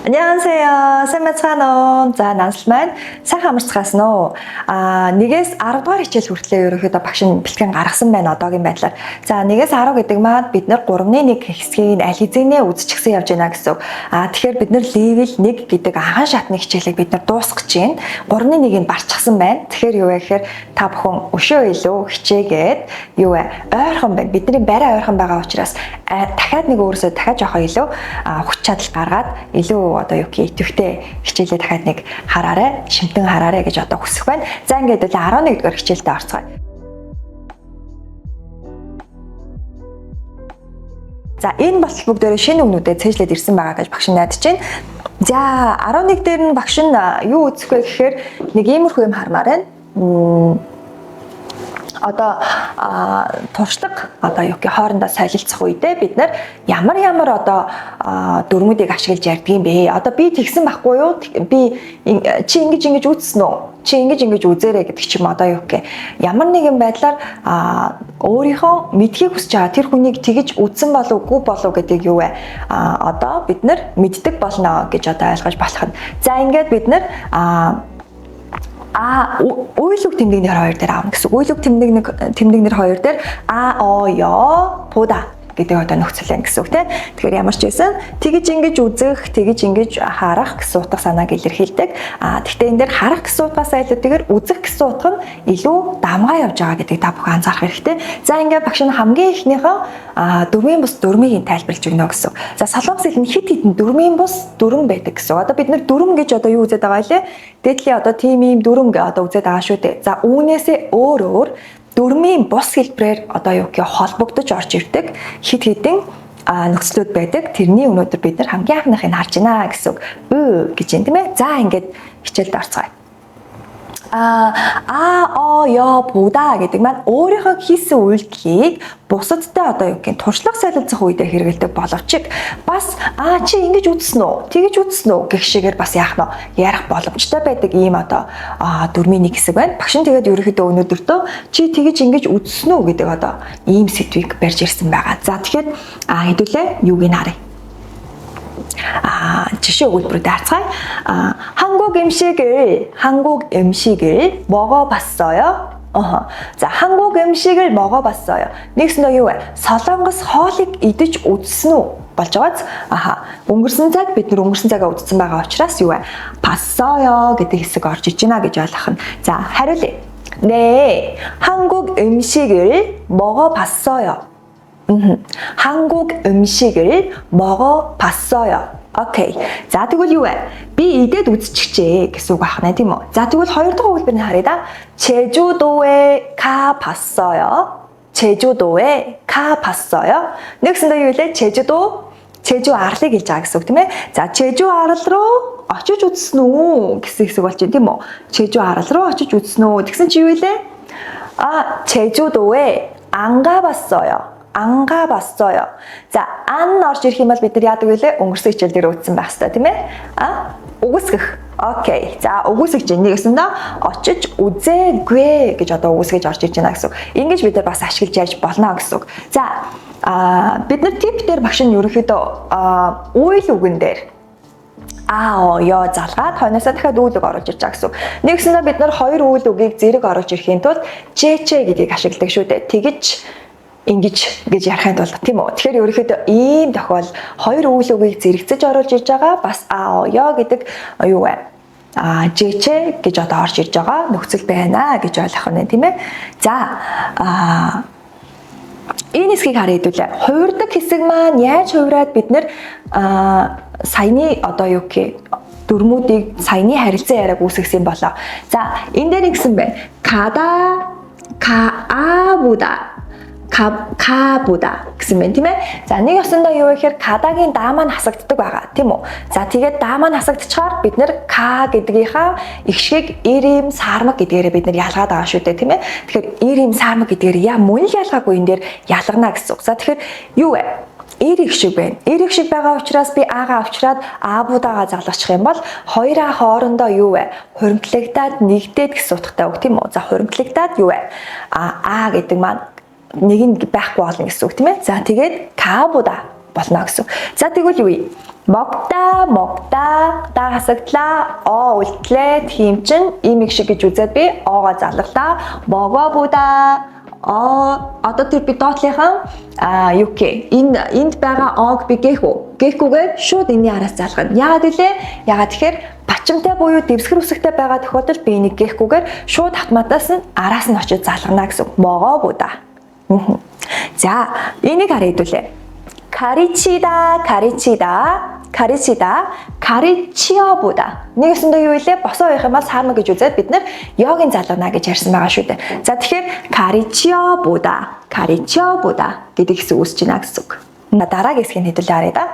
안녕하세요. 쌤매차노. За нансал маань сайхан амарцгаасан уу. 1-ээс 10 дугаар хичээл хүртлээр ерөөхдөө багш нь бэлтгэн гаргасан байна одоогийн байдлаар. За 1-ээс 10 гэдэг маань бид нар 3-1 хэсгийг аль хэзээ үзчихсэн явж байна гэсэн. Тэгэхээр бид нар level 1 гэдэг анхан шатны хичээлийг бид нар дуусгаж байна. 3-1-ийг барчсан байна. Тэгэхээр юу вэ гэхээр та бүхэн өшөө илүү хичээгээд юу вэ? Ойрхон байна. Бидний барай ойрхон байгаа учраас дахиад нэг өөрөөсөө дахиад жоохоо илүү хүч чадал гаргаад илүү одоо юу гэх идэвхтэй хичээлээ дахиад нэг хараарай, шимтэн хараарай гэж одоо хүсэх байна. За ингээд л 11 дугаар хичээлдээ орцгоё. За энэ болтол бүгдээрээ шинэ үгнүүдэд цээжлээд ирсэн байгаа гэж багш нь найдаж байна. За 11 дээр нь багш нь юу үзэх вэ гэхээр нэг иймэрхүү юм хармаар байна. Одоо туршлага одоо юу гэх хоорондоо солилцох үедээ бид нар ямар одоо дүрмүүдийг ашиглаж ярьдаг юм бэ? Одоо би тэгсэн байхгүй юу? Би чи ингэж үзсэн үү? Чи ингэж үзээрэй гэдэг ч юм одоо юу гэх ямар нэгэн байдлаар өөрийнхөө мэдхийг хүсэж байгаа тэр хүнийг тэгж үзсэн болов уу гэдгийг юу вэ? Одоо бид нар мэддэг болно гэж одоо ойлгож болох нь. За ингээд бид нар уйлог тэмдэгнэр хоёр дээр аавна гэсэн. Уйлог тэмдэгнэр хоёр дээр пуда гэдэг одоо нөхцөл гэсэн үг тийм. Тэгэхээр ямар ч байсан тэгж ингэж үзэх, тэгж ингэж харах гэсэн утга санааг илэрхийлдэг. Гэхдээ энэ дээр харах гэсэн утгаас илүүтэйгээр үзэх гэсэн утга нь илүү давмгаа явж байгаа гэдгийг та бүхэн анзаарах хэрэгтэй. За ингээд багш нь хамгийн ихнийхөө дөрмийн бус дөрмийг тайлбарлаж өгнө гэсэн. За солонгос хэлний хит хитэн дөрмийн бус дөрм байдаг гэсэн. Одоо бид нар дөрм гэж одоо юу үзээд байгаа вэ? Дээдлийн одоо тим ийм дөрм гэж одоо үзээд байгаа шүү дээ. За үүнээсээ өөр дөрмийн бус хэлбэрээр одоо юу гэх холбогдож орж ирдэг хит хитэн нөхцлүүд байдаг. Тэрний өнөөдөр бид нар хамгийн анхныг харж байна гэсэн үг. Гэж юм тийм ээ. За ингээд хичээлд орцгоё. Буда гэдэг маань өөрийнхөө хийсэн үйлдэлийг бусадтай одоо юу гэх туршлага солилцох үедээ хэрэгэлдэг боловч бас чи ингэж үзсэн үү? Тэгэж үзсэн үү гэх шигээр бас яах нь ярих боломжтой байдаг ийм одоо дөрмийн нэг хэсэг байна. Багш нь тэгээд ерөөхдөө өнөөдөртөө чи тэгэж ингэж үзсэн үү гэдэг одоо ийм сэдвийг барьж ирсэн байгаа. За тэгэхээр хэдүүлээ юуг нь харъя. жишээ өгүүлбэрүүд харцгаая. 한국 음식을 먹어봤어요. 자, 한국 음식을 먹어봤어요. Нэгснөө юу вэ? Солонгос хоолыг идэж үзсэн үү? болж байгааз. Өнгөрсөн цаг бид нар өнгөрсөн цагаа үзсэн байгаа учраас юу вэ? 봤어요 гэдэг хэсэг орж иж байна гэж ойлгох нь. За, хариулъя. 네, 한국 음식을 먹어봤어요. 한국 음식을 먹어봤어요. 오케이. 자, тэгвэл юу вэ? Би идээд үзчихжээ гэсэн үг байна тийм үү? За, тэгвэл хоёр дахь өгүүлбэрийг харъя да. 제주도에 가봤어요. 제주도에 가봤어요. Нэгсэндээ юу вэ? 제주 арлыг хэлж байгаа гэсэн үг тийм ээ. За, 제주 арал руу очиж үзсэн үү гэсэн хэсэг болж байна тийм үү? 제주 арал руу очиж үзсэн үү? Тэгсэн чи юу вэ? 제주도에 안 가봤어요. 안 가봤어요. 자, 안 орж ирэх юм бол бид нар яадаг вэ? Өнгөрсөн хичээл дээр үзсэн байх хэрэгтэй тийм ээ. Үгүйсгэх. Окей. За, үгүйсгэж нэгсэндээ очиж үзээгүй гэж одоо үгүйсгэж орж ирж байна гэсэн үг. Ингэж бид нар бас ашиглаж ярьж болно гэсэн үг. За, бид нар тип дээр багш нь ерөнхийдөө үйл үгэн дээр залгаад хойноосоо дахиад үйлэг оруулж ирж байгаа гэсэн үг. Нэгсэндээ бид нар хоёр үйл үгийг зэрэг оруулж ирэхийн тулд чэчэ гэдгийг ашигладаг шүү дээ. Тэгэж ингэж ярихын тулд тийм үү. Тэгэхээр ерөнхийдөө ийм тохиол хоёр үйл үгийг зэрэгцэж оруулж ирж байгаа бас гэдэг юу вэ? Жэчэ гэж одоо орж ирж байгаа нөхцөл байна гэж ойлгох нь тийм ээ. За энэ хэсгийг харъя хэдүүлээ. Хувирдаг хэсэг маань яаж хувираад бид нэр саяны одоо юу гэх дөрмүүдийг саяны харилцан яриаг үүсгэсэн болоо. За энэ дээр нэгсэн байна. 가보다 гэсэн байна тийм ээ. За нэг ёсондоо юу вэ гэхээр кадагийн даа маань хасагддаг байгаа тийм үү. За тэгээд даа маань хасагдчихаар бид нэр ка гэдгийнхаа ихшгийг ирим саармаг гэдгээрээ бид нар ялгаад байгаа шүү дээ тийм ээ. Тэгэхээр ирим саармаг гэдгээр мөн л ялгаагүй энэ дээр ялгана гэсэн үг. За тэгэхээр юу вэ? Эрэг шиг байна. Эрэг шиг байгаа учраас би аагаа авчраад аабуудаага залгачих юм бол хоёроо хоорондоо юу вэ? Хуримтлагдаад нэгдээд гэсэн утгатай үг тийм үү? За хуримтлагдаад юу вэ? Аа гэдэг маань нэг нь байхгүй болно гэсэн үг тийм ээ. За тэгээд кабуда болно гэсэн. За тэгвэл юу вэ? Могда да хасагдлаа үлдлээ тийм чин ийм их шиг гэж үзээд би оогоо залгалаа могообуда одоо тэр би доотлынхан юу гэх энд байгаа оог би гээхгүйгээр шууд энэний араас залгана. Яагаад вэ? Яагаад тэгэхээр бачимтай буюу дэвсгэр үсэгтэй байгаа тохиолдолд би энийг гээхгүйгээр шууд автоматаас нь араас нь очиж залгана гэсэн. Могообуда. За энийг харъя хэдүүлээ. Каричиобуда. Нэгэсэндээ юу вэ? Босоо явах юм бол саарна гэж үзээд бид нэр йогийн залгана гэж ярьсан байгаа шүү дээ. За тэгэхээр каричиобуда гэдэг хэсэг үүсэж байна гэсэн үг. Дараагийн хэсгийг хэдүүлээ харъя да.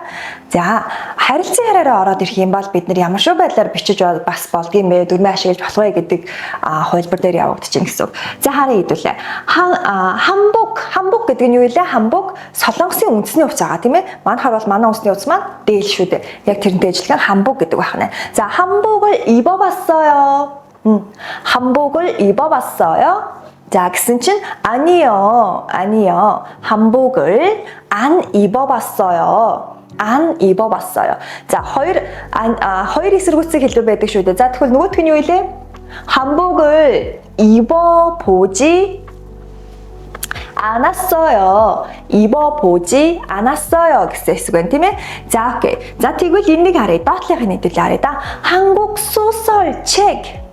За харилцан яриараа ороод ирэх юм бол бид нар ямар шүү байдлаар бичиж бас болдгийм бэ? Дүрмээ ашиглаж болох вэ гэдэг хувилбар дээр явагдчихээн гэсэн үг. За харъя хэдүүлээ. Хамбук гэдэг нь юу вэ? Хамбук солонгосын үндэсний хувцас байгаа тийм ээ. Манайхаар бол манай үндэсний хувцас маань дээл шүү дээ. Яг тэрнтэй адилхан хамбук гэдэг байна. За хамбук을 입어봤어요. 한복을 입어봤어요. 자, гэсэн чинь 아니요. 한복을 안 입어봤어요. 자, хоёр эсэргүүцийг хэлбэр байдаг шүү дээ. За, тэгвэл нөгөөх нь юу вэ? 한복을 입어보지 않았어요. гэсэн хэсэг байна тийм ээ. За, окей. За, тэгвэл энийг харъя. Доотлынхыг нэдүүлээ харъя да. 한국 소설책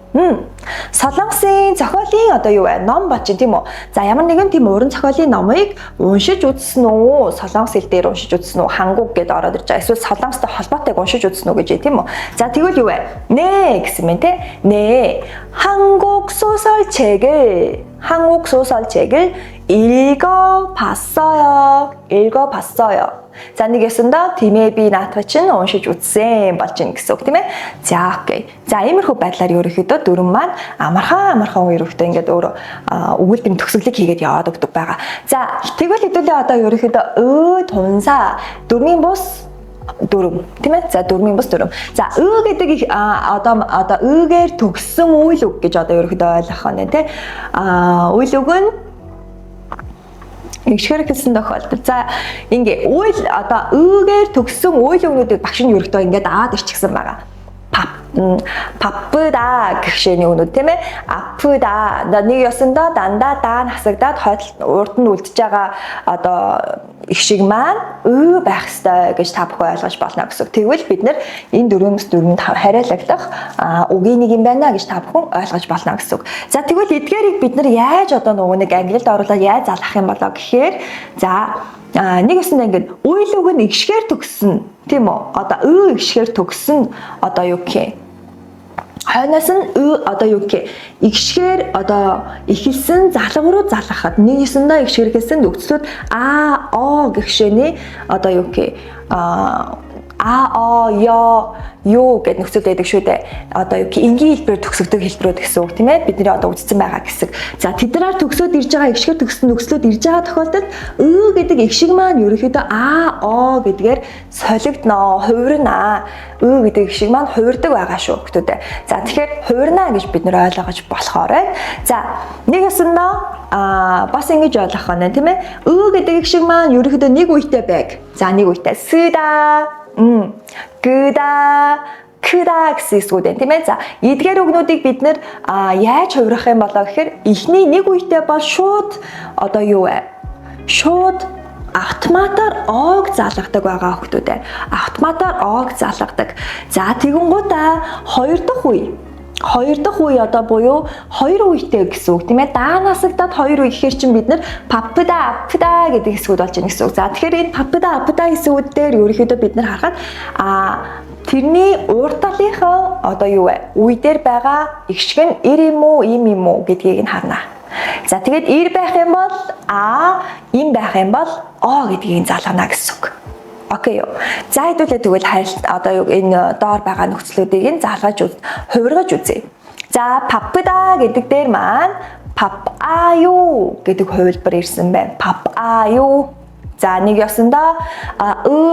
солонгосын зохиолын одоо юу вэ? Ном бачин тийм үү? За ямар нэгэн тийм уран зохиолын номыг уншиж үзсэн үү? Солонгос хэл дээр уншиж үзсэн үү? Хангуг гэдээ ороод ирж байгаа. Эсвэл солонгостой холбоотой уншиж үзсэн үү гэж тийм үү? За тэгвэл юу вэ? Нэ гэсэн мэн тий? Нэ. 한국 소설책을 읽어봤어요. За нэгэсэндээ тиймээ би наатах чинь уншиж үзсэн болж байна гэсэн үг тийм ээ. За окей. За иймэрхүү байдлаар ерөөхдөө дүрм маань амархан ерөөхдөө ингээд өөрөө өгүүлбэрийн төгсгөлийг хийгээд яваад өгдөг байгаа. За тэгвэл хэдүүлээ одоо ерөөхдөө тунса дүрмийн бус дүрм тийм ээ. За дүрмийн бус дүрм. За гэдэг одоо гээр төгссөн үйл үг гэж одоо ерөөхдөө ойлгох нь тийм ээ. Үйл үг нь игшгэр хэлсэн тохиолдол. За ингээ үйл одоо гээр төгссөн үйл өгнүүдийг багш нь ерөөхдөө ингээд аваад ирчихсэн байгаа. 바쁘다 гэх шиний үнүүд тийм ээ. 아프다. нэг ёсондоо дандаа даа насагдаад урд нь үлдэж байгаа одоо их шиг маань байх ёстой гэж та бүхэн ойлгож болно гэсэн. Тэгвэл бид нэр энэ дөрвөөс дөрөнд хариалагдах үгийн нэг юм байна гэж та бүхэн ойлгож болно гэсэн. За тэгвэл эдгээрийг бид нар яаж одоо нөгөө нэг англид оруулаад яаж залгах юм болоо гэхээр за нэг өсөндөө ингээд үйл үг нь игшгээр төгссөн тийм үү? Одоо игшгээр төгссөн одоо юу гэх хойноос нь одоо юу гэх игшгээр одоо ихэлсэн залга руу залгахад нэг өсөндөө игшгээр хэлсэн нөхцлүүд гэх шиний одоо юу гэх юу гэдэг нөхцөл байдаг шүү дээ. Одоо юу гэх энгийн хэлбэрээр төгсөгдөг хэлбэрүүд гэсэн үг тийм ээ. Бидний одоо үзсэн байгаа хэсэг. За тэднээр төгсөөд ирж байгаа игшгээр төгссөн нөхцлүүд ирж байгаа тохиолдолд гэдэг их шиг маань ерөөхдөө гэдгээр солигдноо, хувирнаа. Гэдэг их шиг маань хувирдаг байгаа шүү хүмүүстээ. За тэгэхээр хувирнаа гэж бид нэр ойлгож болохоор байна. За нэг ясандаа бас ингэж ойлгох байна тийм ээ. Гэдэг их шиг маань ерөөхдөө нэг үетэй байг. За нэг үетэй 쓰다 크다 гэсэн эсгүүд байна тийм ээ. За эдгээр үгнүүдийг бид нэр яаж хувирах юм болоо гэхээр эхний нэг үетэй бол шууд одоо юу вэ? Шууд автоматар оог залгадаг байгаа хүмүүстээ. Автоматар оог залгадаг. За тэгэнгүүтээ хоёр дахь үе одоо буюу хоёр үетэй гэсэн үг тийм ээ. Даанасагдаад хоёр үе гэхээр чинь бид нэр папда гэдэг хэсгүүд болж байна гэсэн үг. За тэгэхээр энэ папда хэсгүүд дээр ерөөхдөө бид нар харахад тэрний уурталынхаа одоо юу вэ? Үе дээр байгаа их шиг нь ир юм уу, им юм уу гэдгийг нь харна. За тэгээд ир байх юм бол им байх юм бол гэдгийг залгана гэсэн үг. Окей юу. За хэдүүлээ тэгвэл одоо энэ доор байгаа нөхцлүүдийг залгаж хувиргаж үзье. За папда гэдэг дээр маань папаю гэдэг хувилбар ирсэн байна. Папаю. За нэг ёсондоо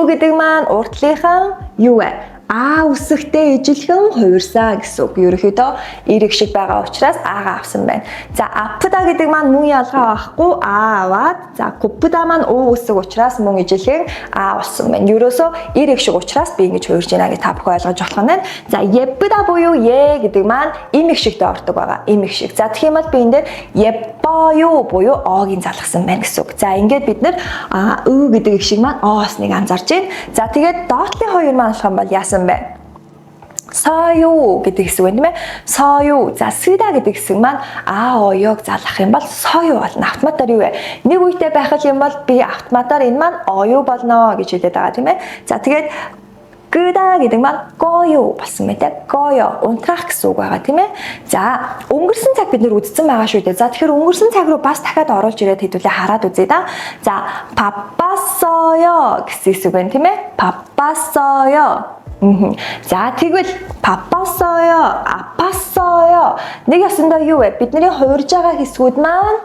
гэдэг маань уртлынхан юу вэ? А үсэгтэй ижилхэн хувирсан гэсэн үг. Ерөнхийдөө эрэг шиг байгаа учраас аага авсан байна. За апда гэдэг маань мөн ялгаа байхгүй а аваад за купда маань уу үсэг учраас мөн ижилхэн а болсон байна. Ерөөсөө эрэг шиг учраас би ингэж хувирж байна гэж та бүхэн ойлгож болох нь байна. За ебда буюу е гэдэг маань имэг шигтэй ордог байгаа. Имэг шиг. За тэгэх юм бол би энэ дээр еббоё буюу огийн залгсан байна гэсэн үг. За ингээд бид нэр өө гэдэг их шиг маань осныг анзаарч байна. За тэгээд доотлын хоёр маань болох юм бол яасан бэ? Соёо гэдэг хэсэг байна тийм ээ. Соёо. За сыда гэдэг хэсэг маань оёог залгах юм бол соёо болно. Автоматар юу вэ? Нэг үедээ байх юм бол би автоматар энэ маань оёо болно гэж хэлээд байгаа тийм ээ. За тэгээд гыда гэдэг маань гоё болсон мэт ээ. Гоё унтрах гэсэн үг байгаа тийм ээ. За өнгөрсөн цаг бид нэр үдцсэн байгаа шүү дээ. За тэгэхээр өнгөрсөн цаг руу бас дахиад оруулж ирээд хэдүүлээ хараад үзье да. За папасоё гэсэн хэсэг байна тийм ээ. Папасоё. За тэгвэл папасоё, апасоё нэг ясандаа юу вэ? Бидний хувирж байгаа хэсгүүд маань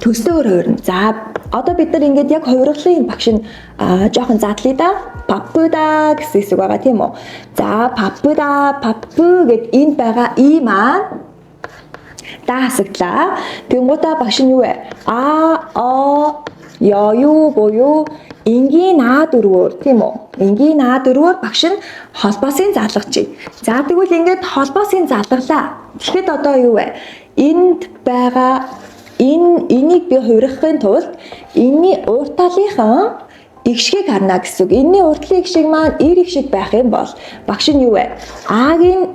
төстөөр хувирна. За одоо бид нар ингээд яг хувиргалын багш нь жоохон задлаа да. Папуда гэсэн хэсэг байгаа тийм үү? За папуда, папу гэд энд байгаа и маань даасагдлаа. Тэнгуудаа багш нь юу вэ? Ёю буюу энгийн а дөрвөөр тийм үү? Энгийн а дөрвөөр багш нь холбоосын залгаж. За тэгвэл ингээд холбоосын залгалаа. Тэгэхэд одоо юу вэ? Энд байгаа энийг би хувиргахын тулд энэний урт талынхан игшгийг харна гэсэн үг. Энэний уртлын игшиг маань эр игшиг байх юм бол багш нь юу вэ? А-гийн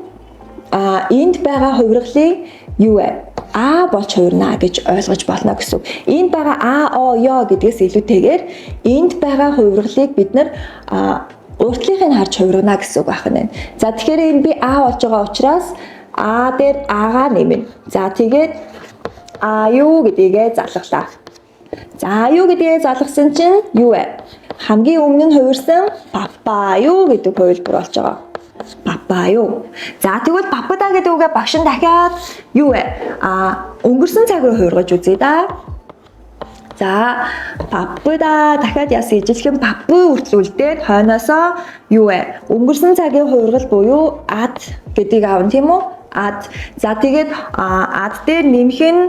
энд байгаа хувиргалын юу вэ? А болж хувирна гэж ойлгож болно гэсэн үг. Энд байгаа ё гэдгээс илүүтэйгээр энд байгаа хувиргалыг бид нар уртлынхыг харж хувиргана гэсэн үг байх нь. За тэгэхээр энэ би А болж байгаа учраас А дээр агаа нэмнэ. За тэгээд аю гэдгийг залгалаа. За аю гэдгийг залгасан чинь юу вэ? Хамгийн өмнө нь хувирсан папаю гэдэг хувилбар болж байгаа. Папаю. За тэгвэл папада гэдэг үгээ багш нь дахиад юу вэ? Өнгөрсөн цаг руу хувиргаж үзье да. За папада дахиад яасан ижилхэн папу үртлүүлдээд хойноосоо юу вэ? Өнгөрсөн цагийн хувиргал буюу ад гэдгийг аавн тийм үү? Ад. За тэгээд ад дээр нэмэх нь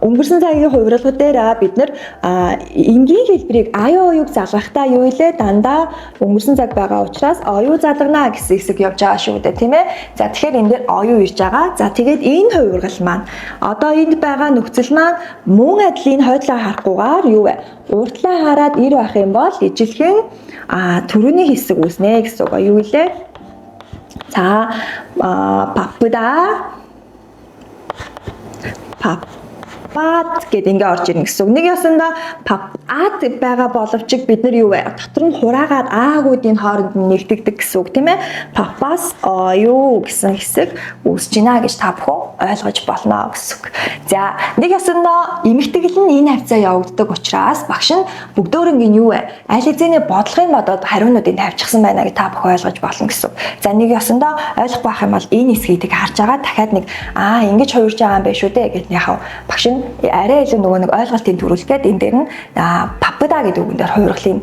өнгөрсөн цагийн хувиргалууд дээр бид нар энгийн хэлбэрийг оюуг залгахтаа юу илээ дандаа өнгөрсөн цаг байгаа учраас оюу залгана гэсэн хэсэг явж байгаа шүү дээ тийм ээ. За тэгэхээр энэ дээр оюу ирж байгаа. За тэгээд энэ хувиргал маань одоо энд байгаа нөхцөл маань мөн адилын хойдлоо харахгүйгээр юу вэ? Уртлаа хараад ир байх юм бол ижилхэн төрөний хэсэг үүснэ гэсэн үг. Юу илээ? 자, 바쁘다. 바빠 гэдэг ингээ орж ирнэ гэсэн үг. Нэг ясанда ад байгаа боловч бид нар юу вэ? Дотор нь хураагаад аагуудын хооронд нь нэгдэгдэг гэсэн үг тийм ээ. Папас юу гэсэн хэсэг үүсэж байна гэж та бүхэн ойлгож болно гэсэн үг. За, нэг ясанда эмэгтэйгэл нь энэ хавцаа явагддаг учраас багш нь бүгдөөрөнгийн юу вэ? Аль хэзээний бодлогын бодоод хариунуудыг тавьчихсан байна гэж та бүхэн ойлгож болно гэсэн үг. За, нэг ясанда ойлгохгүй байх юм бол энэ хэсгийг харж байгаа дахиад нэг ингэж хувирж байгаа юм байна шүү дээ гэж яхав багш нь арай илүү нөгөө нэг ойлголтын төрүүлгээд энэ дээр нь папада гэдэг үгэн дээр хувиргалын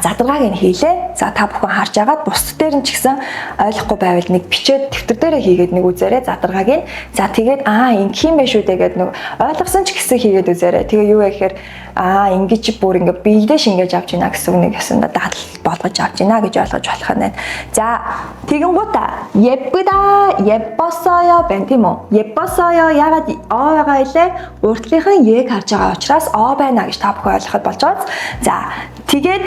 задрагааг нь хийлээ. За та бүхэн харж агаад бусд дээр нь ч гэсэн ойлгохгүй байвал нэг бичээд дэвтэр дээрээ хийгээд нэг үзээрэй задрагааг нь. За тэгээд ингэх юм байна шүү дээ гэдэг нэг ойлгосон ч гэсэн хийгээд үзээрэй. Тэгээ юу вэ гэхээр ингэж бүр ингээ биелдээ шингээж авч ийна гэсэн нэг ясанда дадал болгож авч ийна гэж ойлгож болох нь байна. За тэгэнгүүтээ еббда еббосоё байна тийм үү? Еббосоё ягаад байгаа илээ? Уртлынхан яг харж байгаа учраас байна гэж та бүхэн ойлгоход болж байгаа. За тэгээд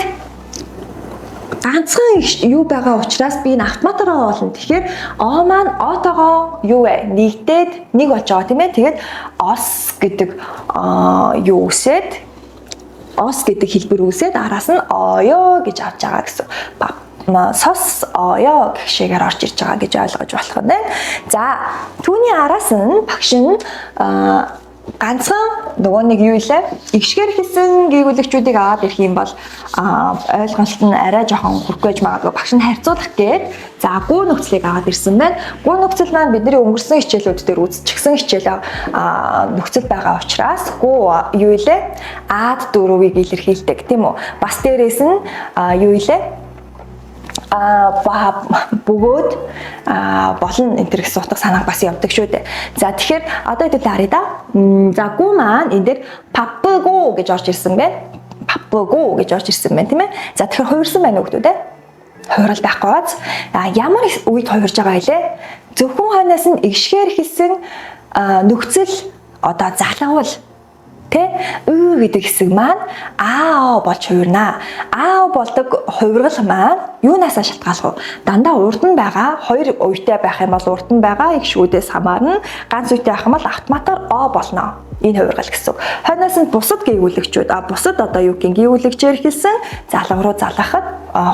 ганцхан юу байгаа учраас би энэ автоматар оолно. Тэгэхээр маань отогоо юу вэ? Нэгдээд нэг болж байгаа тийм ээ. Тэгээд ос гэдэг юу үсээд ос гэдэг хэлбэр үсээд араас нь оё гэж авч байгаа гэсэн. Сос оё гэх шигээр орж ирж байгаа гэж ойлгож болох нь. За түүний араас нь багш нь ганцхан нөгөө нэг юу илээ игшгээр хэлсэн гээгүүлэгчүүдийг аваад ирэх юм бол ойлголт нь арай жоохон хүрхгүйж магадгүй багш нь харьцуулах гээд за гү нөхцөлийг аваад ирсэн байна. Гү нөхцөл маань бидний өнгөрсөн хичээлүүд дээр үзчихсэн хичээл нөхцөл байгаа учраас гү юу илээ ад дөрвийг илэрхийлдэг тийм үү. Бас дээрээс нь юу илээ бөгөөд болон энэ төр гэсэн утга санааг бас явдаг шүү дээ. За тэгэхээр одоо хэд харъя да. За гүү маань энэ дээр паппгу гэж орж ирсэн байна. Паппгу гэж орж ирсэн байна тийм ээ. За тэгэхээр хувирсан байна уу хүмүүс ээ? Хувирал байхгүй бац. Ямар үед хувирж байгаа хэлээ? Зөвхөн хойноос нь игшгээр хэлсэн нөхцөл одоо залгавал тэ гэдэг хэсэг маань болж хувирнаа. Болдог хувиргал маань юунаас шалтгаалах вэ? Дандаа урд нь байгаа хоёр уйтай байх юм бол урд нь байгаа игшгүүдээс хамаарна. Ганц уйтай байх юм бол автоматар болно. Энэ хувиргал гэсэн. Хойноос нь бусад гээгүүлэгчүүд бусад одоо юу гээгүүлэгчээр хэлсэн залгав руу залгахад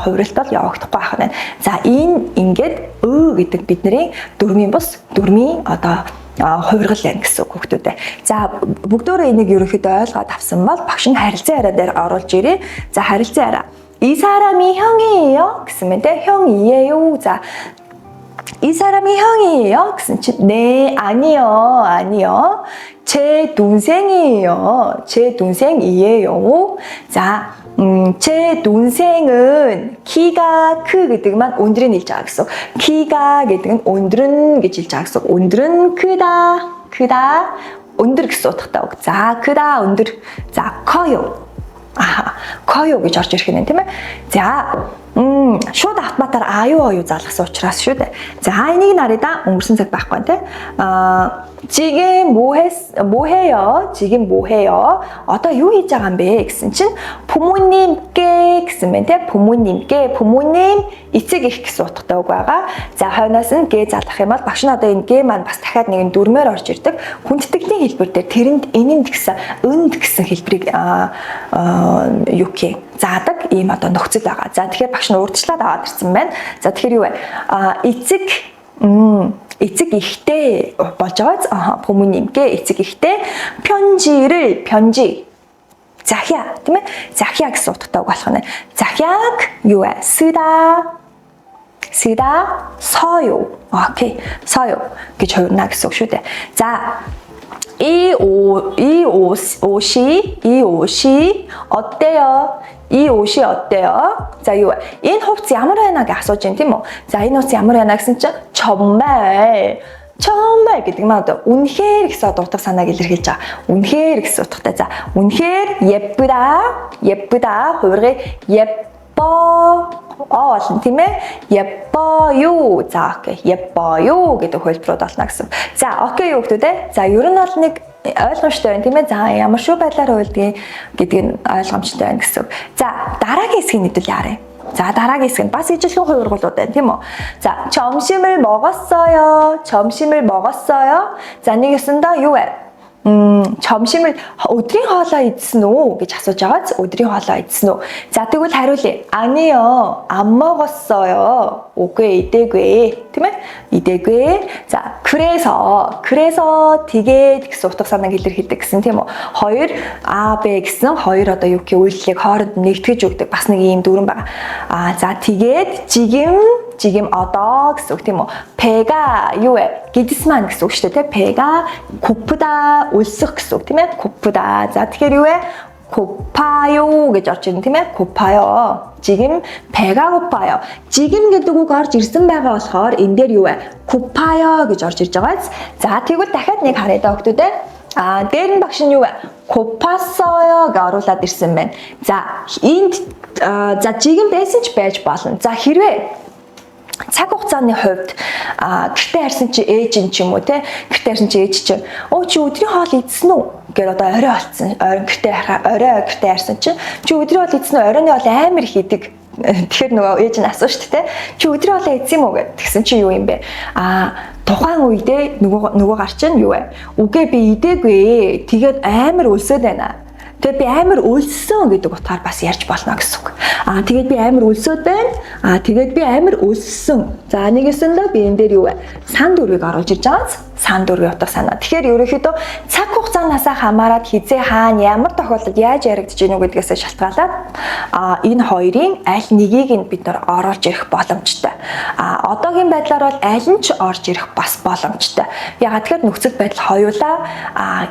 хувиралт бол явагдахгүй байх нь. За энэ ингээд гэдэг бидний дөрмийн бус дөрмийн одоо хувиргал байна гэсэн үг хүүхдүүдээ. За бүгдөө энийг ерөнхийдөө ойлгоод авсан бол багш нь харилцан яриа дээр оруулж ирээ. За харилцан яриа. 이 사람이 형이에요? гэсэн мэт те 형이에요. 자 이 사람이 형이에요? гэсэн чинь 네 아니요. 제 동생이에요. 제 동생이에요. 자 제 동생은 키가 크게만 온드른 일자 гэсэн. 키가 гэдэг нь 온드른 гэж 일자 гэсэн. 온드른 크다. 온드르 гэсэн утгатай үг. За 크다 온드르. За 커요. 커요 гэж орж ирэх юм тийм ээ. За шууд автоматар аюу залгасан учраас шүү дээ. За энийг нарыг да өнгөрсөн цаг байхгүй нэ. 지금 뭐 해요? 지금 뭐 해요? одоо юу хийж байгаа юм бэ гэсэн чинь 부모님께 гэсэн мэн те 부모님께 부모님 эцэг их гэсэн утгатай үг байгаа. За хойноос нь гээ залгах юм бол багш нь одоо энэ гээ маань бас дахиад нэгэн дүрмээр орж ирдэг. Хүндтгэлийн хэлбэр дээр тэрэнд энэнд гэсэн өнд гэсэн хэлбэрийг юу гэх заадаг ийм одоо нөхцөл байгаа. За тэгэхээр багш нь урдчлаад аваад ирсэн байна. За тэгэхээр юу вэ? эцэг ихтэй болж байгаа. 부모님께 эцэг ихтэй 편지 захиа тийм ээ. захиа гэсэн утгатай үг болох нь. захиаг юу вэ? 쓰다 써요. окей. 써요 гэж хувирна гэсэн үг шүү дээ. За 이 옷이 어때요? 이 옷이 어때요? 자, 이거 이 혹시 ямар байна гэж асууж байна тийм үү? За, энэ 혹시 ямар байна гэсэн чинь 정말 гэдэг нь одоо үнэхээр гэсэн утга санааг илэрхийлж байгаа. үнэхээр гэсэн утгатай. За, үнэхээр 예쁘다. хувиргыг 예뻐 болно тийм ээ. 예뻐요. За, окей. 예뻐요 гэдэг хувилбарууд болно гэсэн. За, окей юу гэдэг. За, ер нь бол нэг ойлгомжтой байна тийм ээ. За ямар шүү байдлаар хувилдгийг гэдгийг ойлгомжтой байна гэсэн. За дараагийн хэсгийг нэдүүл яарэ. За дараагийн хэсэг нь бас ижилхэн хувиргалууд байна тийм үү. За 점심을 먹었어요. За нэгэсэндээ юу вэ? 점심을 өдрийн хоолоо идсэн үү гэж асууж байгааз өдрийн хоолоо идсэн үү? За тэгвэл хариулъя. 아니요. 안 먹었어요. үгүй идээгүй тийм ээ? идээгүй. За 그래서 тэгээд гэсэн утга санааг илэрхийлдэг гэсэн тийм үү? Хоёр А Б гэсэн хоёр одоо юу гэх үйлдэлийг хооронд нэгтгэж өгдөг бас нэг ийм дүрэн байна. За тэгээд 지금 одоо гэсэн үг тийм үү? 배가 юу вэ? 기드스만 гэсэн үг шүү дээ. 배가 고프다 울썩 гэсэн үг тийм ээ? 고프다. За тэгэхээр юу вэ? 고파요 гэж орж ирнэ тийм ээ? 고파요. 지금 배가 고파요. 지금 гэдэг үг орж ирсэн байгаа болохоор энэ дээр юу вэ? 고파요 гэж орж ирж байгаа. За тэгвэл дахиад нэг харъя да хүмүүс дээр нь багш нь юу вэ? 고팠어요 가 оруулаад ирсэн байна. За энд за 지금 байсан ч байж болно. За хэрвээ цаг хугацааны хувьд гэртээ харсан чи ээж нь ч юм уу те гэртээ харсан чи ээж чинь чи өдрийн хоол идсэн үү гэхээр одоо орой болцсон орой гэртээ харсан чи өдрийн хоол идсэн үү оройны хоол амар их идэг тэгэхээр нөгөө ээж нь асууж штэ те чи өдрийн хоолоо идсэн юм уу гэсэн чи юу юм бэ тухайн үедээ нөгөө гар чинь юу вэ үгүй би идээгүй тэгээд амар өлсөд байна. Тэгээд би амар өлссөн гэдэг утгаар бас ярьж болно гэсэн үг. Тэгээд би амар өлсөд байна. Тэгээд би амар өлссөн. За нэгэсэндээ би энэ дээр юу вэ? Сан дүргийг оруулж ирж байгаа. сан дөрвийн утга санаа. Тэгэхээр ерөнхийдөө цаг хугацаанаас хамаарат хизээ хаана ямар тохиолдолд яаж яригдж гинүү гэдгээс шалтгаалаад энэ хоёрын аль нэгийг нь бид нар оруулж ирэх боломжтой. Одоогийн байдлаар бол аль нь ч орж ирэх бас боломжтой. Ягаад тэгэхээр нөхцөл байдал хоёулаа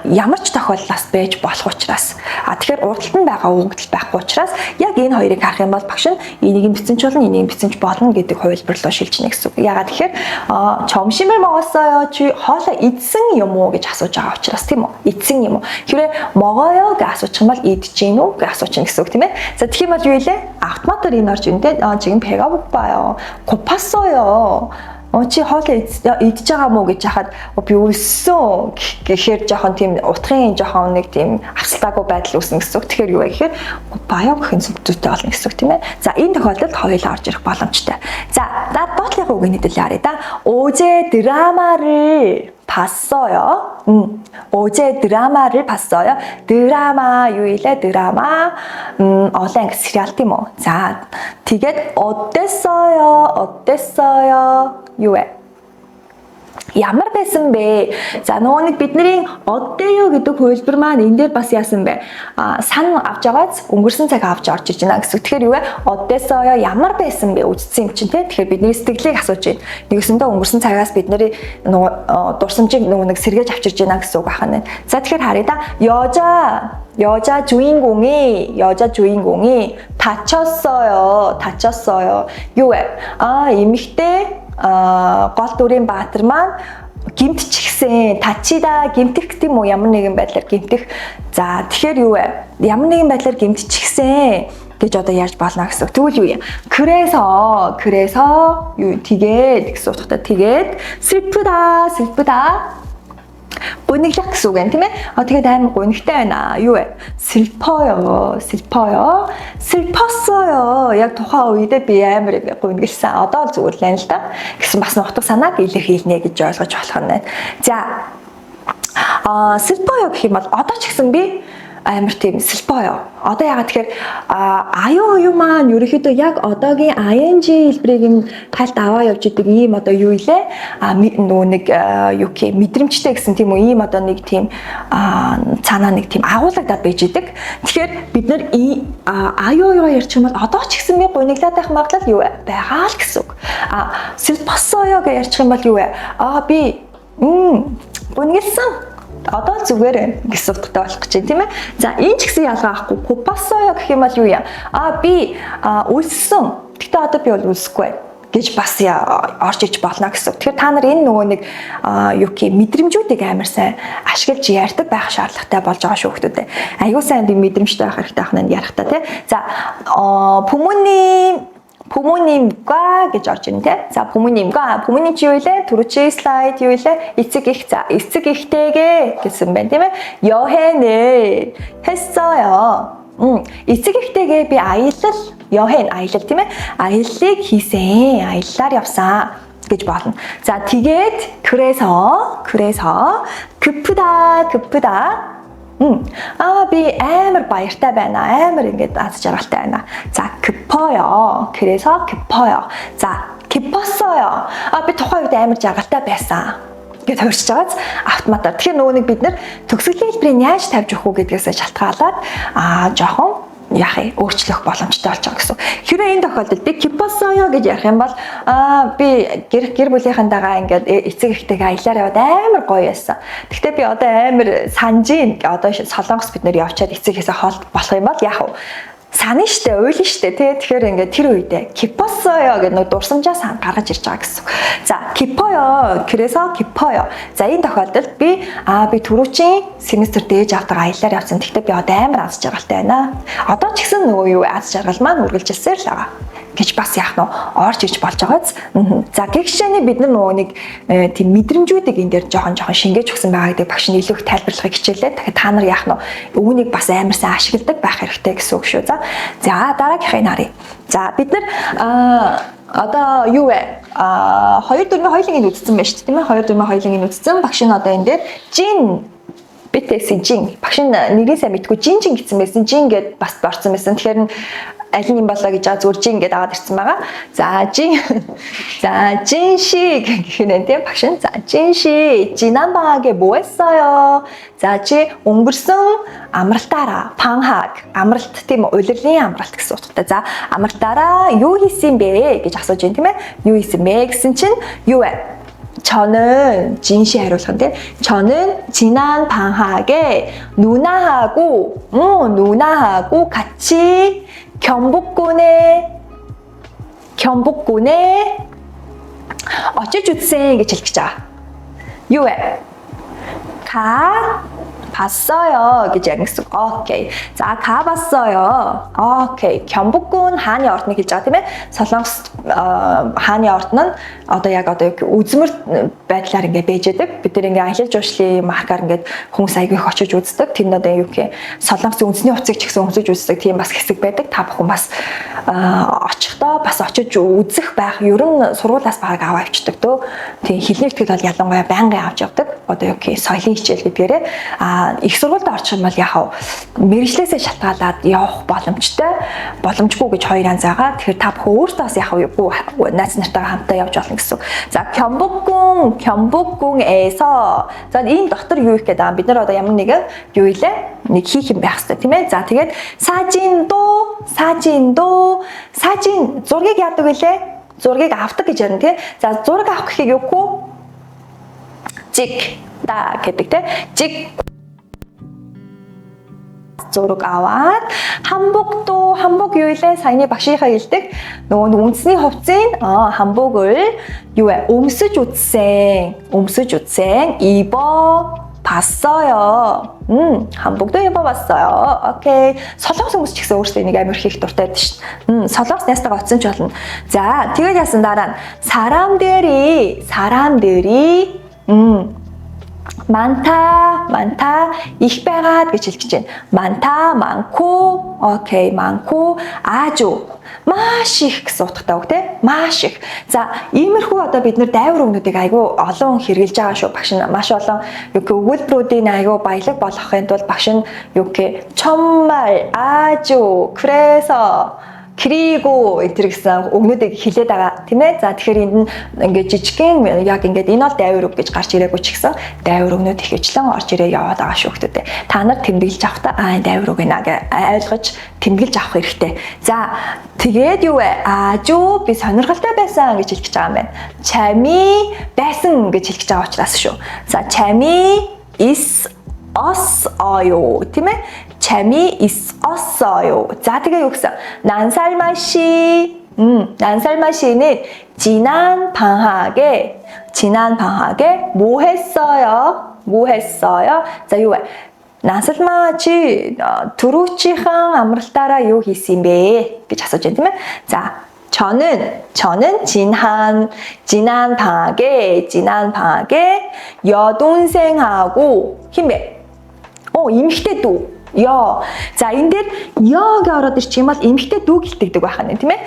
ямар ч тохиолдлоос байж болох учраас. Тэгэхээр урдталд нь байгаа өгөгдөл байхгүй учраас яг энэ хоёрыг харах юм бол багш нь энийг нь бичсэн ч болно, энийг нь бичсэн ч болно гэдэг хувилбар руу шилжнэ гэсэн үг. Ягаад тэгэхээр чомшимэр могосоо чи хоолоо идсэн юм уу гэж асууж байгаа учраас тийм үү? Идсэн юм уу? Хэрвээ могоё гэж асуучих юм бол идэж гин үү гэж асуучих гэсэн үг тийм ээ. За тэгэх юм бол юу вэ? Автоматар энэ орж ирнэ. 지금 배가 고파요. 고팠어요. чи хоолоо идэж байгаа мó гэж яхад би өлсөн гэхээр жоохон тийм утгын жоохон нэг тийм авсалтаагүй байдал үүснэ гэсэн үг. Тэгэхээр юу вэ гэхээр баяа гэх зүйтэй болно гэсэн үг тийм ээ. За энэ тохиолдолд хоёулаа орж ирэх боломжтой. За доотлын үгийн хэдүүлээ харъя да. 어제 드라마를 봤어요. 어제 드라마를 봤어요. 드라마 유일의 드라마 олон анги сериал тийм үү. За тэгээд 어땠어요? юу вэ? Ямар байсан бэ? За нөгөө нэг бидний 어때요 гэдэг хувилбар маань энэ дээр бас яасан бэ? Сан авч байгаац өнгөрсөн цаг авч орж иж байна гэсэн. Тэгэхээр юу вэ? 어땠어요? Ямар байсан бэ? Үздсэн юм чинь тий. Тэгэхээр бидний сэтгэлийг асууж байна. Нэгсэндээ өнгөрсөн цагаас бидний нөгөө дурсамжийг нөгөө нэг сэргээж авчирж байна гэсэн үг байна. За тэгэхээр харъя да. 여자 주인공이 다쳤어요. юу вэ? эмэгтэй гол дүрийн баатар маань гимтчихсэн, тачида гимтэх тийм үү, ямар нэгэн байдлаар гимтэх. За тэгэхээр юу вэ? Ямар нэгэн байдлаар гимтчихсэн гэж одоо ярьж болно гэсэн. Тэгвэл юу юм? 그래서 юу тэгээд гэсэн утгатай тэгээд 슬프다 гонигдах гэсэн үг юм тийм ээ. Тэгээд амар гонигтай байна. Юу вэ? 슬퍼요. 슬펐어요. Яг тухайн үедээ би амар гонигдсан. Одоо л зүгээр л байна л да. Гэсэн бас нутаг санааг илэрхийлнэ гэж ойлгож болох нь байна. За 슬퍼요 гэх юм бол одоо ч гэсэн би амар тийм 슬퍼요. Одоо яагаад тэгэхээр аюу маань ерөөхдөө яг одоогийн ing хэлбэрийг нь тайлт аваа явж идэг ийм одоо юу илээ? Нөгөө нэг юу гэх мэдрэмжтэй гэсэн тийм үү? Ийм одоо нэг тийм цаанаа нэг тийм агуулгадаад байж идэг. Тэгэхээр бид нар аюу ярьчих юм бол одоо ч гэсэн би гуниглаад байх магадлал юу вэ? Байгаа л гэсэн үг. 슬펐어요 гэж ярьчих юм бол юу вэ? Би гуниглсан одоо зүгээр гэсэн утгатай болох гэж байна тийм ээ. За энэ ч гэсэн ялгаа авахгүй. Купасоё гэх юм бол юу юм? Би өлссөн. Гэтэ одоо би бол өлсөхгүй байна гэж бас орж иж болно гэсэн. Тэгэхээр та нар энэ нөгөө нэг юу гэх мэдрэмжүүдийг амар сайн ашиглаж ярьдаг байх шаардлагатай болж байгаа шүү хүмүүстээ. Аюу сайн би мэдрэмжтэй байх хэрэгтэй ахнаа ярих та тийм. За 부모님과 гэж орж ирнэ тий. За 부모님과 부모님 чи юу вэ? түрүүчийн слайд юу вэ? эцэг их. За эцэг ихтэйгээ гэсэн байна тийм ээ. 여행을 했어요. эцэг ихтэйгээ би аялал тийм ээ. аяллыг хийсэн. аяллаар явсан гэж болно. За тэгээд 그래서 급하다 би амар баяртай байна. Амар ингээд аз жаргалтай байна. За 급어요. 그래서 급어요. За 깊었어요. би тухайн үед амар жаргалтай байсан гэж төвөрч байгааз автоматар. Тэгэхээр нөгөө нэг бид нар төгсгөлийн хэлбэрийг яаж тавьж өгөх үү гэдгээс шалтгаалаад жоохон өөрчлөх боломжтой болж байгаа гэсэн. Хэрвээ энэ тохиолдолд би 깊었어요 гэж ярих юм бол би гэр бүлийнхэнтэйгээ ингээд эцэг эхтэйгээ аялаар яваад амар гоё байсан. Гэхдээ би одоо амар санжийн одоо солонгос бид нэр явчаад эцэгээсээ хоол болох юм бол яах вэ? Санаа штэ, уйлын штэ тий. Тэгэхээр ингээд тэр үедээ 깊었어요 гэдэг нэг дурсамжаа сан гаргаж ирж байгаа гэсэн. За 깊어요. 그래서 깊어요. За энэ тохиолдолд би түрүүчийн семестр дээж авдаг аялаар явсан. Гэхдээ би одоо амар аз жаргалтай байна. Одоо ч гэсэн нөгөө юу аз жаргал маань үргэлжилсээр л байгаа гэж бас яах нь орж иж болж байгааз. За гэгшээний бид нар нөгөө нэг тийм мэдрэмжүүдийг энэ дээр жоохон шингээж өгсөн байгаа гэдэг багш нь илүү их тайлбарлахыг хичээлээ. Тэгэхээр та нар яах нь үүнийг бас амар сайн ашигладаг байх хэрэгтэй гэсэн үг шүү. За дараагийнхыг харъя. За бид нар одоо юу вэ? 2 дөрмийн хоёулангийг үзсэн байна шүү дээ тийм ээ. 2 дөрмийн хоёулангийг үзсэн. Багш нь одоо энэ дээр жин BTS жин багш нь нэрийг сайн мэдгүй жин гэсэн байсан. Жин гэд бас борцсон байсан. Тэгэхээр аль нь юм болоо гэж зүгээр жин гэдэг аваад ирсэн байгаа. За 진시 гэхэнэ багш нь. За 진시 지난 방학에 뭐 했어요? За чи өнгөрсөн амралтаараа 방학 амралт тийм улирлын амралт гэсэн утгатай. За амралтаараа юу хийсэн бэ гэж асууж байна тийм ээ. Юу хийсэн бэ гэсэн чинь юу вэ? 저는 진시 하루선데 저는 지난 방학에 누나하고 같이 경복궁에 어쩌주세 гэж хэлж байгаа. юу вэ? 가 봤어요 гэж яг гэсэн. Окей. За 가봤어요. Окей. 경복궁 хааны ордныг хэлж байгаа тийм ээ. Солонгос хааны ордон нь одоо яг үзмэр байдлаар ингээд байж байдаг. Бид нэр ингээд анхлын жуулчлалын маркаар ингээд хүмүүс аягүй их очиж үздэг. Тэнд одоо юу гэх Солонгосын үндэсний хувцсыг ч гэсэн өмсөж үздэг тийм бас хэсэг байдаг. Та бүхэн бас очихдоо бас очиж үзэх байх. Ер нь сургуулиас баг аваа авчдаг дөө. Тийм хэлний тэтгэл бол ялангуяа байнгын авч явдаг. Одоо юу гэх соёлын хичээл гэдгээрээ их сургуульд орчих юм бол яхав мэрэгчлээсээ шалтгаалаад явах боломжгүй гэж хоёр янз байгаа. Тэгэхээр та бүхэн өөртөө бас яхав найз нартайгаа хамтаа явж болно гэсэн. За 경복궁에서 за ийм дотор юу их гэдэг бид нар одоо ямар нэгэн юу илээ нэг хийх юм байх хэрэгтэй тийм ээ. За тэгээд 사진 зургийг яадаг вүлээ? Зургийг авдаг гэж ярина тийм. За зураг авах гэхийг юугүй? 찍다 гэдэг тийм. 찍 зураг аваад 한복 юу илээ? Саяны багшийнхаа хэлдэг нөгөө үндэсний хувцсыг 한복을 юу вэ? өмсөж үзсэн 입어봤어요. 한복도 입어봤어요. 오케이. солонгос хүмүүс ч гэсэн өөрсдөө нэг амар хийх дуртай байдаг шүү дээ. солонгос найстайгаа оцсон ч болно. За тэгээд яасан дараа нь 사람들이 많다 их байгаад гэж хэлж байна. 많다 많고 아주 маш их гэсэн утгатай үг тийм маш их. За иймэрхүү одоо бид нэр дайвар өгнүүдийг айгүй олон хэрэгжилж байгаа шүү. Багш нь маш олон өгүүлбэрүүдийн айгүй баялаг болгохын тулд багш нь 정말 아주 그래서 그리고 энэ гэсэн өгнүүдийг хэлээд байгаа тийм ээ. За тэгэхээр энд нь ингээд жижигхэн яг ингээд энэ бол дайвар үг гэж гарч ирээгүй ч гэсэн дайвар өгнүүд ихэвчлэн орж ирээ яваад байгаа шүү хүмүүстээ. Та нар тэмдэглэж авахдаа дайвар үг нэ ойлгож тэмдэглэж авах хэрэгтэй. За тэгээд юу вэ? 아주 би сонирхолтой байсан гэж хэлж байгаа юм байна. 재미 байсан гэж хэлж байгаа учраас шүү. За 재미있었어요 тийм ээ. 재미있었어요. 자, 되게 욕사. 난살마시는 지난 방학에 뭐 했어요? 자, 요에 난살마치 두루치항 아무렇다라 요 히시메 그 자서전이면 자. 저는 지난 방학에 여동생하고 힘에 임시대도 За энэ дээр ёг ороод ирчих юм бол эмэгтэй дүү гэлтэгдэг байх нь тийм ээ.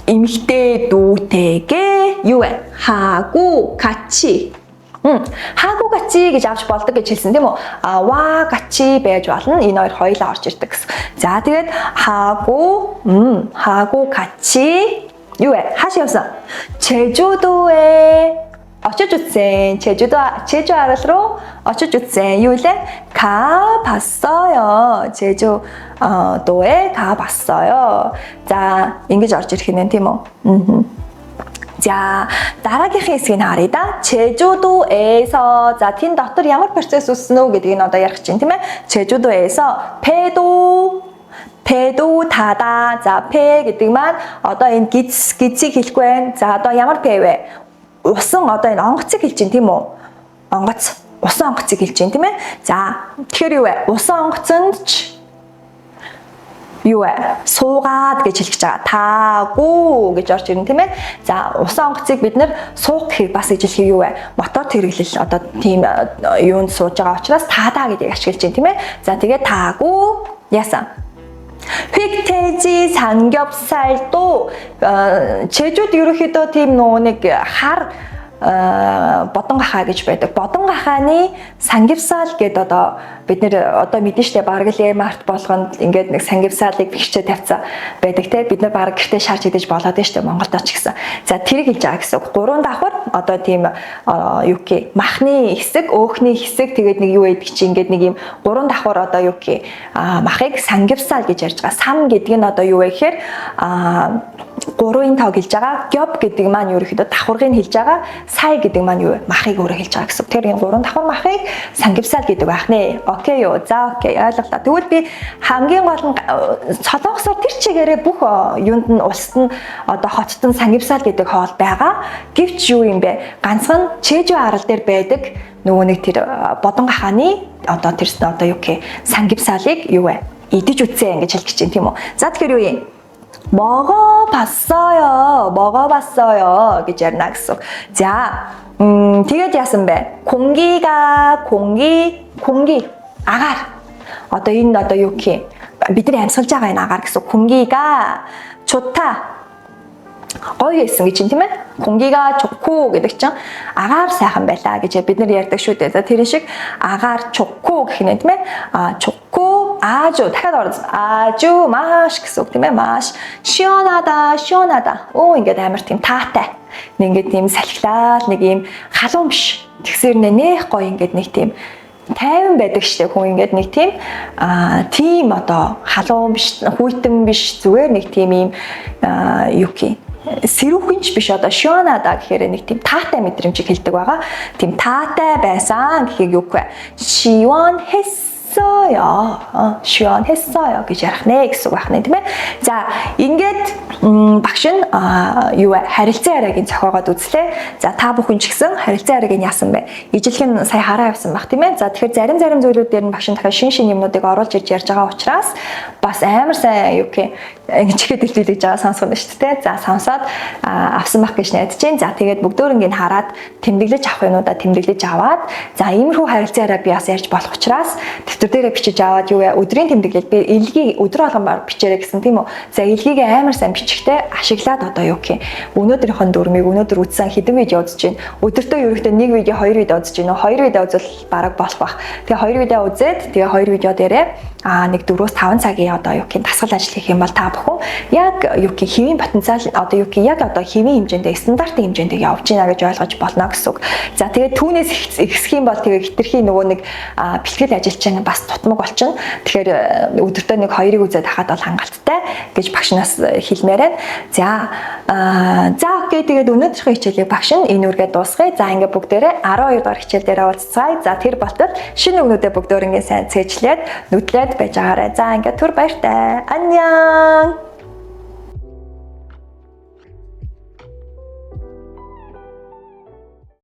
Эмэгтэй дүүтэйгээ юу вэ? 하고 같이 гэж авч болдог гэж хэлсэн тийм үү? 와 같이 байж болно. Энэ хоёлаа орж ирдэг гэсэн. За тэгээд 하고 같이 юу вэ? 하시 явсан. 제주도에 어쩌주센 제주 아래로 어쩌주센 유일에 가봤어요. 제주도에 가봤어요. 자, 인기지 어찌르기는 티모. 자, дараагийнхын хэсгийг харъя. 제주도에서 자, тэн дотор ямар процесс үүснэ үү гэдгийг одоо ярих чинь тийм ээ. 제주도에서 배도 타다. 자, 배 гэдэг маань одоо энэ гизийг хэлэхгүй байна. За, одоо ямар 배 вэ? 우선 одоо энэ онгоцыг хэлж чинь тийм үү? Усан онгоцыг хэлж чинь тийм ээ. За, тэгэхээр юу вэ? Усан онгоцонд юу вэ? Суугаад гэж хэлж байгаа. Таагүй гэж орж ирнэ тийм ээ. За, усан онгоцыг бид нэр суух гэхийг бас ижил хий юу вэ? Мотор хэрэглэл одоо тийм юунд сууж байгаа учраас таадаа гэдгийг ашиглаж чинь тийм ээ. За, тэгээд таагүй яасан? 휙돼지 삼겹살도 제주도 ерөөхдөө тийм нэг хар бодон гахаа гэж байдаг. Бодон гахааны сангивсаал гэдэг одоо бид нэр одоо мэдэн штэ бараг л март болгонд ингээд нэг сангивсаалыг бэхжээ тавьцаа байдаг те бид нар бараг гэртээ шаарч идэж болоод нь штэ Монголд оч гэсэн. За тэрийг хэлж байгаа гэсэн. Гурван давхар одоо тийм юу гэх махны хэсэг, өөхний хэсэг тэгээд нэг юу байдаг чи ингээд нэг юм гурван давхар одоо юу гэх махыг сангивсаал гэж ярьж байгаа. Сам гэдэг нь одоо юу вэ гэхээр гурвын тоог хэлж байгаа. Гёб гэдэг маань ерөөхдөө давхаргыг хэлж байгаа. Сай гэдэг маань юу вэ? Махыг өөрөө хэлж байгаа гэсэн. Тэр энэ гурван давхар махыг сангивсаал гэдэг байх нэ. Окей юу? За окей ойлголоо. Тэгвэл би хамгийн гол нь Солонгосоор тэр чигээрээ бүх юунд нь улсад нь одоо хотод нь сангивсаал гэдэг хоол байгаа. Гэвч юу юм бэ? Ганцхан Чежу арал дээр байдаг нөгөө нэг тэр бодон гахааны одоо тэр одоо юу гэх сангивсаалыг юу вэ? Идэж үтсэ ингэж хэлж чинь тийм үү? За тэгэхээр юу юм? 먹어봤어요 гэж ярина гэсэн. За тэгээд яасан бэ? 공기 아갈. одоо энэ одоо юу гэх бидний амьсгалж байгаа энэ агаар гэсэн. 공기가 좋다. гоё гэсэн гэж чинь тийм ээ. 공기가 좋고 гэдэг чинь агаар сайхан байлаа гэж бид нар ярьдаг шүү дээ. За тэр шиг агаар 좋고 гэх нь тийм ээ. 좋고 아주 дахиад орсон. 아주 маш гэсэн үг тийм ээ. маш 시원하다. Ингээд амар тийм таатай. Нэг ингээд тийм салхилаад нэг юм халуун биш. Тэгсэр нэх гоё ингээд нэг тийм тайван байдаг штеп хүн ингээд нэг тийм тийм одоо халуун биш, хүйтэн биш зүгээр нэг тийм юм юу гэх сэрүүхэнч биш одоо шионада гэхээр нэг тийм таатай мэдрэмжийг хэлдэг байгаа. Тийм таатай байсан гэхийг юу вэ? 시원했어요 гэж ярих нэ гэсэн үг байна тийм ээ. За ингээд багш нь юу вэ? Харилцан яриагийн зохиогоод үзлээ. За та бүхэн ч гэсэн харилцан яриагийн яасан бэ? Ижилхэн сая хараа явсан баг тийм ээ. За тэгэхээр зарим зүйлүүд дээр нь багш нь дахиад шин юмнуудыг оруулж ирж ярьж байгаа учраас бас амар сайн юу гэх ингэж хэлэлцэж байгаа сонсгоно шүү дээ. За сонсоод авсан баг гэж найдаж байна. За тэгээд бүгдөөрингийн хараад тэмдэглэж авах юмудаа тэмдэглэж аваад за иймэрхүү харилцан яриа би бас ярьж болох учраас дэвтэр дээрээ бичиж аваад юу вэ? Өдрийн тэмдэглэл би илгийг өдөр болгон бичээрэй гэсэн тийм үү? За илгийг амар сайн бичихтэй ашиглаад одоо юу гэх өнөөдрийнхөө дүрмийг өнөөдөр үзсэн хэдэн видео үзэж байна. Өдөртөө ерөөхдөө нэг видео, хоёр видео үзэж байна. Хоёр видео үзэл бараг болох бах. Тэгээ хоёр видео үзээд тэгээ хоёр видео дээрээ нэг 4-5 цагийн одоо юу гэх дасгал ажил хийх юм бол та бүхэн яг юу гэх хэвийн потенциал одоо юу гэх яг одоо хэвийн хэмжээндээ стандартын хэмжээндээ явж байна гэж ойлгож болно гэсэн үг. За тэгээд түүнээс ихсэх юм бол тэгээ хитрхи нөгөө нэг бэлтгэл ажилчин бас тутмаг болчихно. Тэгэхээр өдөртөө нэг хоёрыг үзээд хахад бол хангалттай гэж багш нас хэлмээр байна. За окей тэгээд өнөөдрийнхөө хичээлийг багш нь энэ үргээ дуусгая. За ингээд бүгдээрээ 12 дугаар хичээл дээр уулзцгаая. За тэр болтол шинэ өгнүүдэд бүгдөө ингээд сайн цээжлээд нүдлээд байж байгаарай. За ингээд түр баяртай. Аньян.